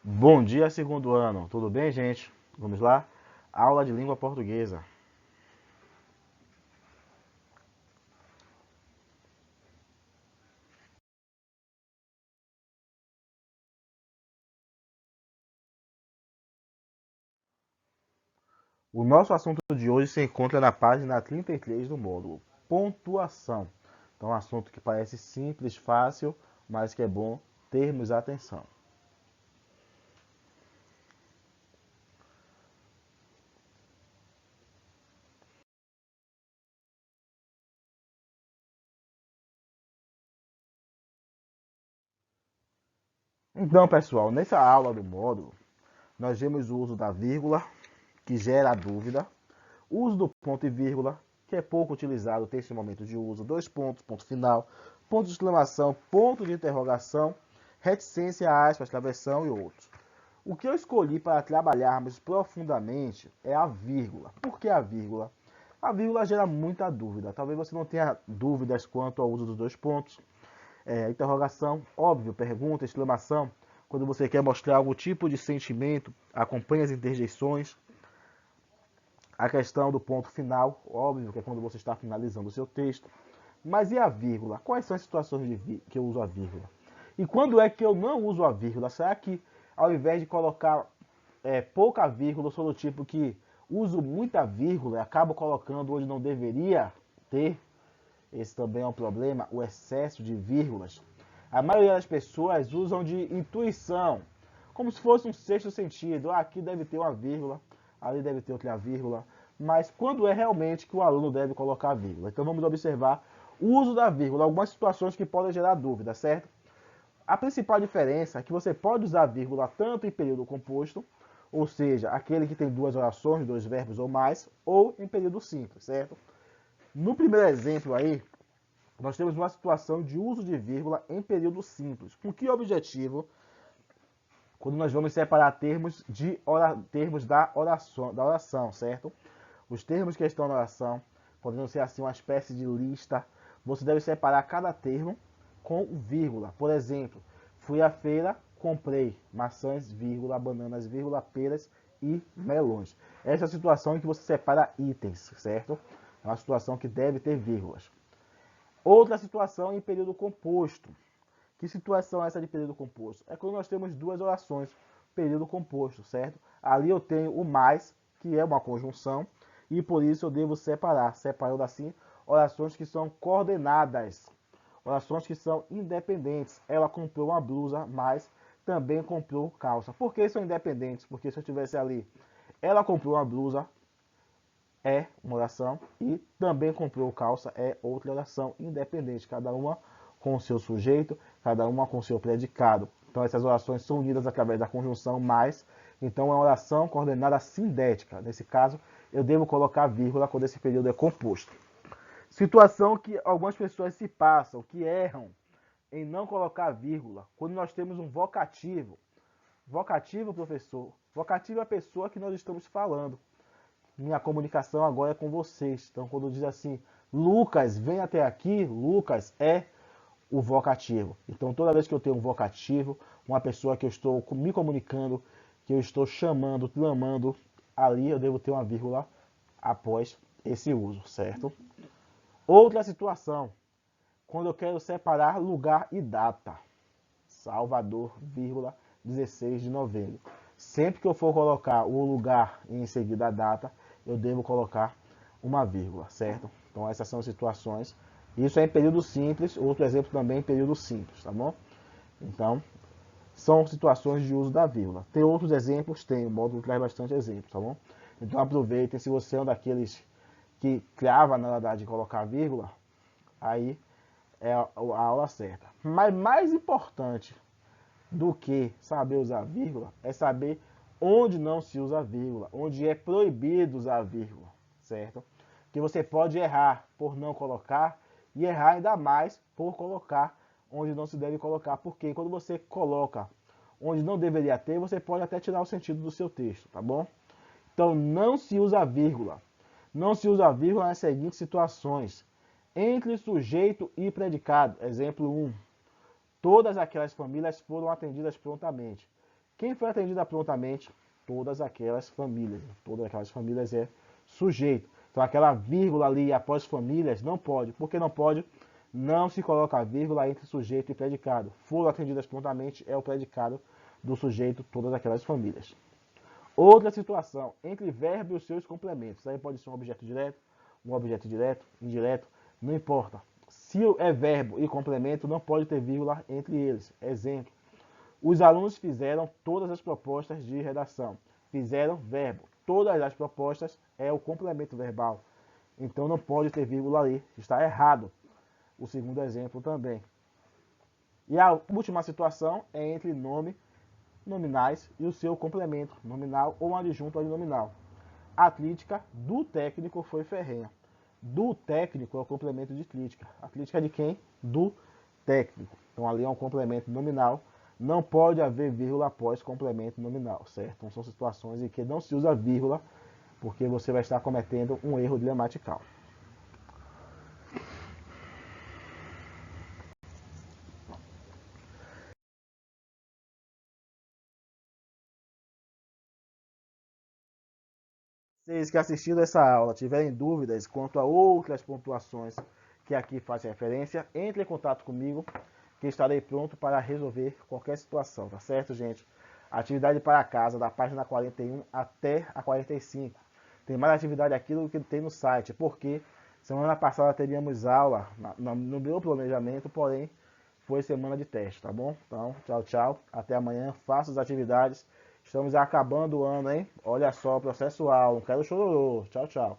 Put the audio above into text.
Bom dia, segundo ano. Tudo bem, gente? Vamos lá? Aula de língua portuguesa. O nosso assunto de hoje se encontra na página 33 do módulo pontuação. Então, um assunto que parece simples, fácil, mas que é bom termos atenção. Então, pessoal, nessa aula do módulo, nós vemos o uso da vírgula, que gera a dúvida, o uso do ponto e vírgula, que é pouco utilizado, tem esse momento de uso, dois pontos, ponto final, ponto de exclamação, ponto de interrogação, reticência, aspas, travessão e outros. O que eu escolhi para trabalharmos profundamente é a vírgula. Por que a vírgula? A vírgula gera muita dúvida. Talvez você não tenha dúvidas quanto ao uso dos dois pontos. Interrogação, óbvio, pergunta, exclamação. Quando você quer mostrar algum tipo de sentimento, acompanha as interjeições. A questão do ponto final, óbvio, que é quando você está finalizando o seu texto. Mas e a vírgula? Quais são as situações que eu uso a vírgula? E quando é que eu não uso a vírgula? Será que ao invés de colocar pouca vírgula, eu sou do tipo que uso muita vírgula e acabo colocando onde não deveria ter? Esse também é um problema, o excesso de vírgulas. A maioria das pessoas usam de intuição, como se fosse um sexto sentido. Aqui deve ter uma vírgula, ali deve ter outra vírgula. Mas quando é realmente que o aluno deve colocar a vírgula? Então vamos observar o uso da vírgula, algumas situações que podem gerar dúvida, certo? A principal diferença é que você pode usar a vírgula tanto em período composto, ou seja, aquele que tem duas orações, dois verbos ou mais, ou em período simples, certo? No primeiro exemplo aí, nós temos uma situação de uso de vírgula em período simples. Com que objetivo? Quando nós vamos separar termos da oração, certo? Os termos que estão na oração podendo ser assim uma espécie de lista. Você deve separar cada termo com vírgula. Por exemplo, fui à feira, comprei maçãs, vírgula, bananas, vírgula, peras e melões. Essa é a situação em que você separa itens, certo? É uma situação que deve ter vírgulas. Outra situação em período composto. Que situação é essa de período composto? É quando nós temos duas orações, período composto, certo? Ali eu tenho o mais, que é uma conjunção, e por isso eu devo separar, separando assim orações que são coordenadas, orações que são independentes. Ela comprou uma blusa, mas também comprou calça. Por que são independentes? Porque se eu tivesse ali, ela comprou uma blusa, é uma oração, e também comprou calça é outra oração independente, cada uma com o seu sujeito, cada uma com o seu predicado. Então essas orações são unidas através da conjunção mais, então é uma oração coordenada sindética. Nesse caso, eu devo colocar vírgula quando esse período é composto. Situação que algumas pessoas se passam, que erram em não colocar vírgula, quando nós temos um vocativo. Vocativo, professor, vocativo é a pessoa que nós estamos falando. Minha comunicação agora é com vocês. Então, quando diz assim, Lucas, vem até aqui, Lucas é o vocativo. Então, toda vez que eu tenho um vocativo, uma pessoa que eu estou me comunicando, que eu estou chamando, clamando, ali eu devo ter uma vírgula após esse uso, certo? Outra situação, quando eu quero separar lugar e data. Salvador, vírgula, 16 de novembro. Sempre que eu for colocar o lugar e em seguida a data, eu devo colocar uma vírgula, certo? Então essas são as situações. Isso é em período simples, outro exemplo também em período simples, tá bom? Então, são situações de uso da vírgula. Tem outros exemplos? Tem, o módulo traz bastante exemplos, tá bom? Então aproveitem, se você é um daqueles que crava na hora de colocar vírgula, aí é a aula certa. Mas mais importante do que saber usar vírgula é saber onde não se usa vírgula, onde é proibido usar vírgula, certo? Que você pode errar por não colocar e errar ainda mais por colocar onde não se deve colocar, porque quando você coloca onde não deveria ter, você pode até tirar o sentido do seu texto, tá bom? Então não se usa vírgula. Não se usa vírgula nas seguintes situações: entre sujeito e predicado. Exemplo 1. Todas aquelas famílias foram atendidas prontamente. Quem foi atendida prontamente? Todas aquelas famílias. Todas aquelas famílias é sujeito. Então aquela vírgula ali após famílias não pode. Por que não pode? Não se coloca a vírgula entre sujeito e predicado. Foram atendidas prontamente é o predicado do sujeito, todas aquelas famílias. Outra situação, entre verbo e os seus complementos. Aí pode ser um objeto direto, indireto, não importa. Se é verbo e complemento, não pode ter vírgula entre eles. Exemplo, os alunos fizeram todas as propostas de redação. Fizeram verbo. Todas as propostas é o complemento verbal. Então não pode ter vírgula ali. Está errado. O segundo exemplo também. E a última situação é entre nome, nominais e o seu complemento, nominal ou adjunto ali nominal. A crítica do técnico foi ferrenha. Do técnico é o complemento de crítica. A crítica é de quem? Do técnico. Então ali é um complemento nominal. Não pode haver vírgula após complemento nominal, certo? Então são situações em que não se usa vírgula, porque você vai estar cometendo um erro gramatical. Vocês que assistiram essa aula tiverem dúvidas quanto a outras pontuações que aqui fazem referência, entre em contato comigo, que estarei pronto para resolver qualquer situação, tá certo, gente? Atividade para casa, da página 41 até a 45. Tem mais atividade aqui do que tem no site, porque semana passada teríamos aula no meu planejamento, porém foi semana de teste, tá bom? Então, tchau, tchau. Até amanhã. Faça as atividades. Estamos acabando o ano, hein? Olha só, processual. Não quero chororô. Tchau, tchau.